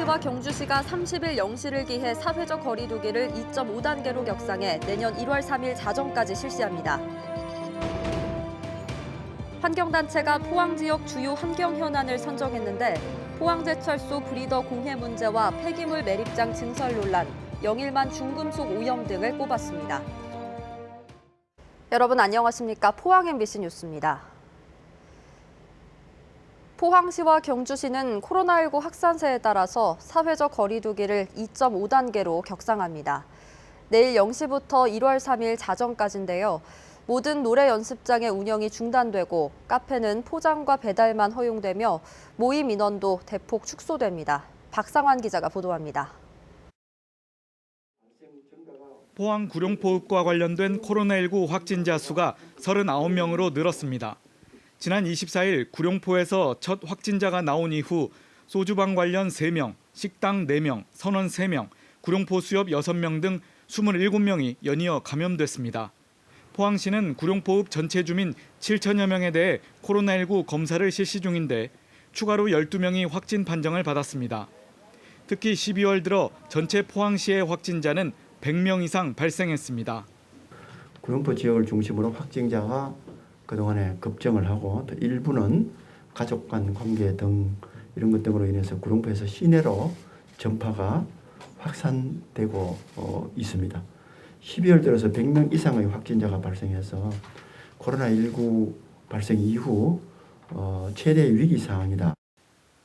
포항시와 경주시가 30일 0시를 기해 사회적 거리 두기를 2.5단계로 격상해 내년 1월 3일 자정까지 실시합니다. 환경단체가 포항 지역 주요 환경 현안을 선정했는데 포항제철소 브리더 공해 문제와 폐기물 매립장 증설 논란, 영일만 중금속 오염 등을 꼽았습니다. 여러분 안녕하십니까? 포항 MBC 뉴스입니다. 포항시와 경주시는 코로나19 확산세에 따라서 사회적 거리 두기를 2.5단계로 격상합니다. 내일 0시부터 1월 3일 자정까지인데요. 모든 노래 연습장의 운영이 중단되고 카페는 포장과 배달만 허용되며 모임 인원도 대폭 축소됩니다. 박상환 기자가 보도합니다. 포항 구룡포읍과 관련된 코로나19 확진자 수가 39명으로 늘었습니다. 지난 24일 구룡포에서 첫 확진자가 나온 이후 소주방 관련 3명, 식당 4명, 선원 3명, 구룡포 수협 6명 등 27명이 연이어 감염됐습니다. 포항시는 구룡포읍 전체 주민 7천여 명에 대해 코로나19 검사를 실시 중인데 추가로 12명이 확진 판정을 받았습니다. 특히 12월 들어 전체 포항시의 확진자는 100명 이상 발생했습니다. 구룡포 지역을 중심으로 확진자가 그동안에 급증을 하고 또 일부는 가족 간 관계 등 이런 것 등으로 인해서 구룡포에서 시내로 전파가 확산되고 있습니다. 12월 들어서 100명 이상의 확진자가 발생해서 코로나19 발생 이후 최대 위기 상황이다.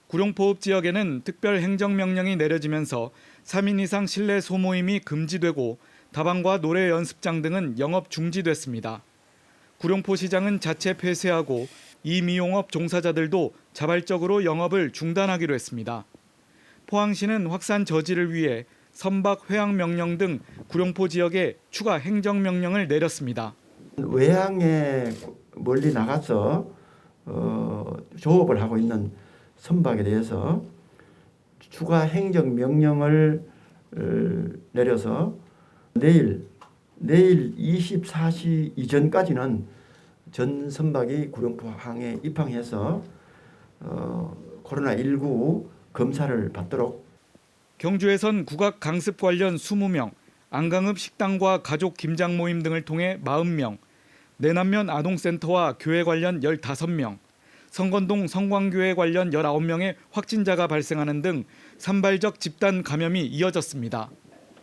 구룡포읍 지역에는 특별 행정명령이 내려지면서 3인 이상 실내 소모임이 금지되고 다방과 노래 연습장 등은 영업 중지됐습니다. 구룡포시장은 자체 폐쇄하고 이미용업 종사자들도 자발적으로 영업을 중단하기로 했습니다. 포항시는 확산 저지를 위해 선박 회항 명령 등 구룡포 지역에 추가 행정명령을 내렸습니다. 외항에 멀리 나가서 조업을 하고 있는 선박에 대해서 추가 행정명령을 내려서 내일 24시 이전까지는 전 선박이 구룡포항에 입항해서 코로나19 검사를 받도록. 경주에선 국악 강습 관련 20명, 안강읍 식당과 가족 김장 모임 등을 통해 40명, 내남면 아동센터와 교회 관련 15명, 성건동 성광교회 관련 19명의 확진자가 발생하는 등 산발적 집단 감염이 이어졌습니다.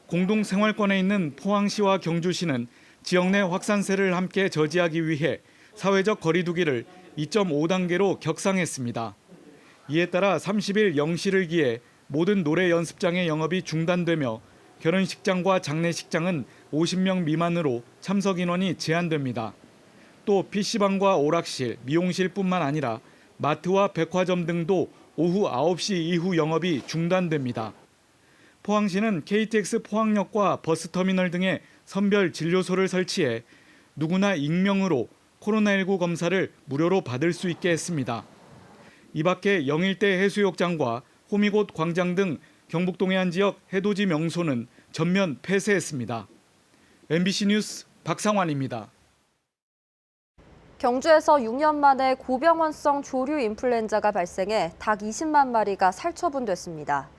공동생활권에 있는 포항시와 경주시는 지역 내 확산세를 함께 저지하기 위해 사회적 거리 두기를 2.5단계로 격상했습니다. 이에 따라 30일 0시를 기해 모든 노래 연습장의 영업이 중단되며 결혼식장과 장례식장은 50명 미만으로 참석 인원이 제한됩니다. 또 PC방과 오락실, 미용실뿐만 아니라 마트와 백화점 등도 오후 9시 이후 영업이 중단됩니다. 포항시는 KTX 포항역과 버스터미널 등에 선별 진료소를 설치해 누구나 익명으로 코로나19 검사를 무료로 받을 수 있게 했습니다. 이 밖에 영일대 해수욕장과 호미곶 광장 등 경북동해 안 지역 해돋이 명소는 전면 폐쇄했습니다. MBC 뉴스 박상환입니다. 경주에서 6년 만에 고병원성 조류 인플루엔자가 발생해 닭 20만 마리가 살처분됐습니다.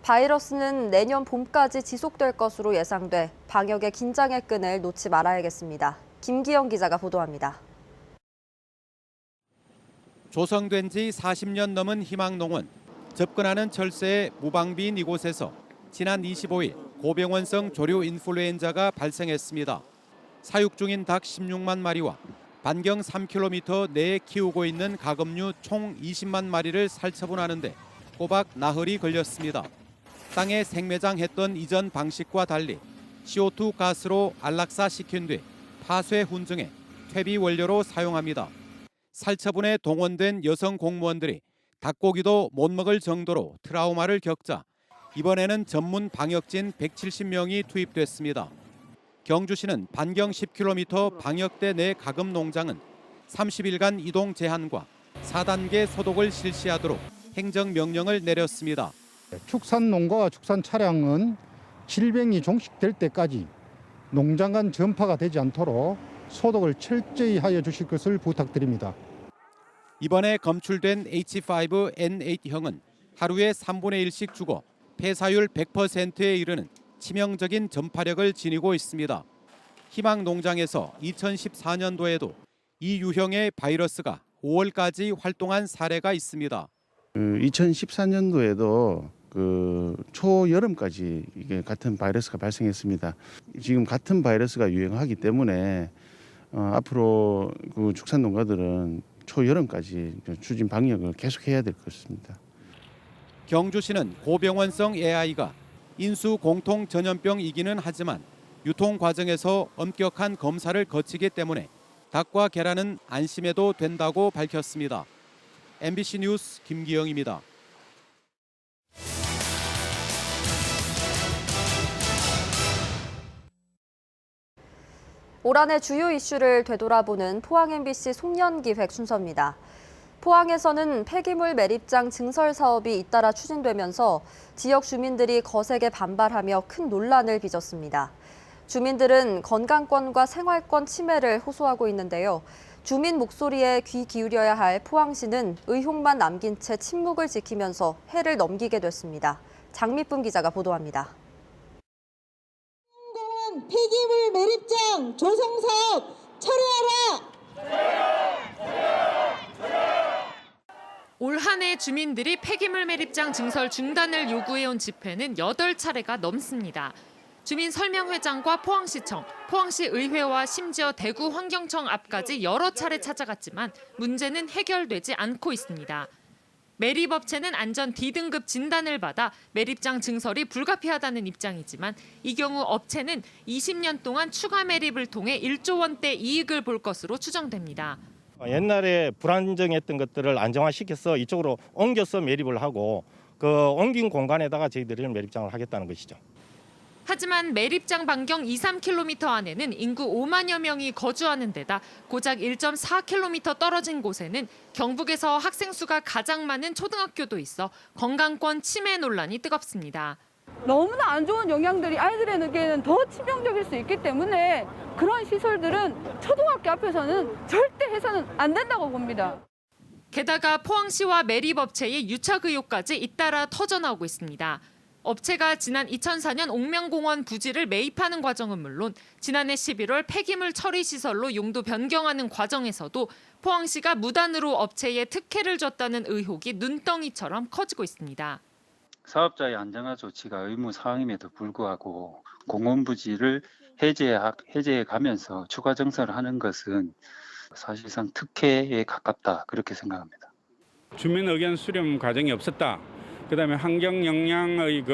바이러스는 내년 봄까지 지속될 것으로 예상돼 방역의 긴장의 끈을 놓지 말아야겠습니다. 김기영 기자가 보도합니다. 조성된 지 40년 넘은 희망농원. 접근하는 철새의 무방비인 이곳에서 지난 25일 고병원성 조류 인플루엔자가 발생했습니다. 사육 중인 닭 16만 마리와 반경 3km 내에 키우고 있는 가금류 총 20만 마리를 살처분하는데 꼬박 나흘이 걸렸습니다. 땅에 생매장했던 이전 방식과 달리 CO2 가스로 안락사시킨 뒤 파쇄 훈증에 퇴비 원료로 사용합니다. 살처분에 동원된 여성 공무원들이 닭고기도 못 먹을 정도로 트라우마를 겪자 이번에는 전문 방역진 170명이 투입됐습니다. 경주시는 반경 10km 방역대 내 가금 농장은 30일간 이동 제한과 4단계 소독을 실시하도록 행정명령을 내렸습니다. 축산농가와 축산 차량은 질병이 종식될 때까지 농장 간 전파가 되지 않도록 소독을 철저히 하여 주실 것을 부탁드립니다. 이번에 검출된 H5N8형은 하루에 3분의 1씩 주고 폐사율 100%에 이르는 치명적인 전파력을 지니고 있습니다. 희망농장에서 2014년도에도 이 유형의 바이러스가 5월까지 활동한 사례가 있습니다. 2014년도에도 초여름까지 이게 같은 바이러스가 발생했습니다. 지금 같은 바이러스가 유행하기 때문에 앞으로 축산 농가들은 초여름까지 추진 방역을 계속해야 될 것입니다. 경주시는 고병원성 AI가 인수 공통 전염병이기는 하지만 유통 과정에서 엄격한 검사를 거치기 때문에 닭과 계란은 안심해도 된다고 밝혔습니다. MBC 뉴스 김기영입니다. 올 한해 주요 이슈를 되돌아보는 포항 MBC 송년기획 순서입니다. 포항에서는 폐기물 매립장 증설 사업이 잇따라 추진되면서 지역 주민들이 거세게 반발하며 큰 논란을 빚었습니다. 주민들은 건강권과 생활권 침해를 호소하고 있는데요. 주민 목소리에 귀 기울여야 할 포항시는 의혹만 남긴 채 침묵을 지키면서 해를 넘기게 됐습니다. 장미쁨 기자가 보도합니다. 공원 폐기물 매립장 조성 사업 철회하라! 올 한 해 주민들이 폐기물 매립장 증설 중단을 요구해온 집회는 8차례가 넘습니다. 주민 설명회장과 포항시청, 포항시 의회와 심지어 대구 환경청 앞까지 여러 차례 찾아갔지만 문제는 해결되지 않고 있습니다. 매립업체는 안전 D등급 진단을 받아 매립장 증설이 불가피하다는 입장이지만 이 경우 업체는 20년 동안 추가 매립을 통해 1조 원대 이익을 볼 것으로 추정됩니다. 옛날에 불안정했던 것들을 안정화시켜서 이쪽으로 옮겨서 매립을 하고 옮긴 공간에다가 저희들이 매립장을 하겠다는 것이죠. 하지만 매립장 반경 2-3km 안에는 인구 5만여 명이 거주하는 데다 고작 1.4km 떨어진 곳에는 경북에서 학생 수가 가장 많은 초등학교도 있어 건강권 침해 논란이 뜨겁습니다. 너무나 안 좋은 영향들이 아이들에게는 더 치명적일 수 있기 때문에 그런 시설들은 초등학교 앞에서는 절대 해서는 안 된다고 봅니다. 게다가 포항시와 매립업체의 유착 의혹까지 잇따라 터져나오고 있습니다. 업체가 지난 2004년 옥명공원 부지를 매입하는 과정은 물론 지난해 11월 폐기물 처리 시설로 용도 변경하는 과정에서도 포항시가 무단으로 업체에 특혜를 줬다는 의혹이 눈덩이처럼 커지고 있습니다. 사업자의 안정화 조치가 의무 사항임에도 불구하고 공원 부지를 해제해 가면서 추가 증설을 하는 것은 사실상 특혜에 가깝다 그렇게 생각합니다. 주민 의견 수렴 과정이 없었다. 그다음에 환경 영향의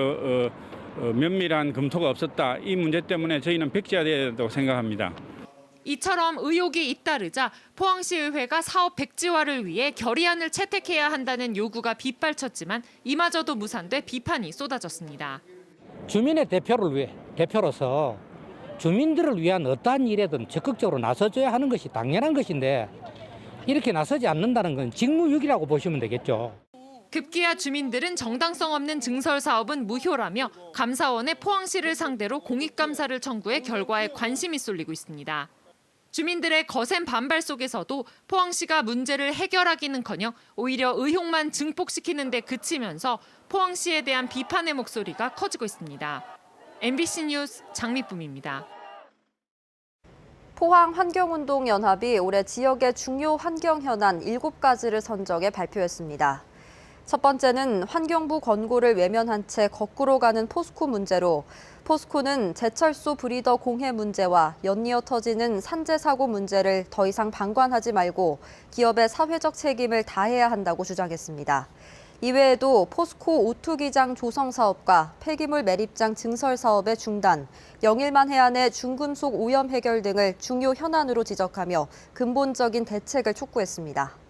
면밀한 검토가 없었다. 이 문제 때문에 저희는 백지화돼야 된다고 생각합니다. 이처럼 의혹이 잇따르자 포항시의회가 사업 백지화를 위해 결의안을 채택해야 한다는 요구가 빗발쳤지만 이마저도 무산돼 비판이 쏟아졌습니다. 주민의 대표로서 주민들을 위한 어떠한 일에든 적극적으로 나서줘야 하는 것이 당연한 것인데 이렇게 나서지 않는다는 건 직무유기라고 보시면 되겠죠. 급기야 주민들은 정당성 없는 증설 사업은 무효라며 감사원에 포항시를 상대로 공익감사를 청구해 결과에 관심이 쏠리고 있습니다. 주민들의 거센 반발 속에서도 포항시가 문제를 해결하기는커녕 오히려 의혹만 증폭시키는 데 그치면서 포항시에 대한 비판의 목소리가 커지고 있습니다. MBC 뉴스 장미쁨입니다. 포항환경운동연합이 올해 지역의 중요 환경 현안 7가지를 선정해 발표했습니다. 첫 번째는 환경부 권고를 외면한 채 거꾸로 가는 포스코 문제로 포스코는 제철소 브리더 공해 문제와 연이어 터지는 산재 사고 문제를 더 이상 방관하지 말고 기업의 사회적 책임을 다해야 한다고 주장했습니다. 이외에도 포스코 오투기장 조성 사업과 폐기물 매립장 증설 사업의 중단, 영일만 해안의 중금속 오염 해결 등을 중요 현안으로 지적하며 근본적인 대책을 촉구했습니다.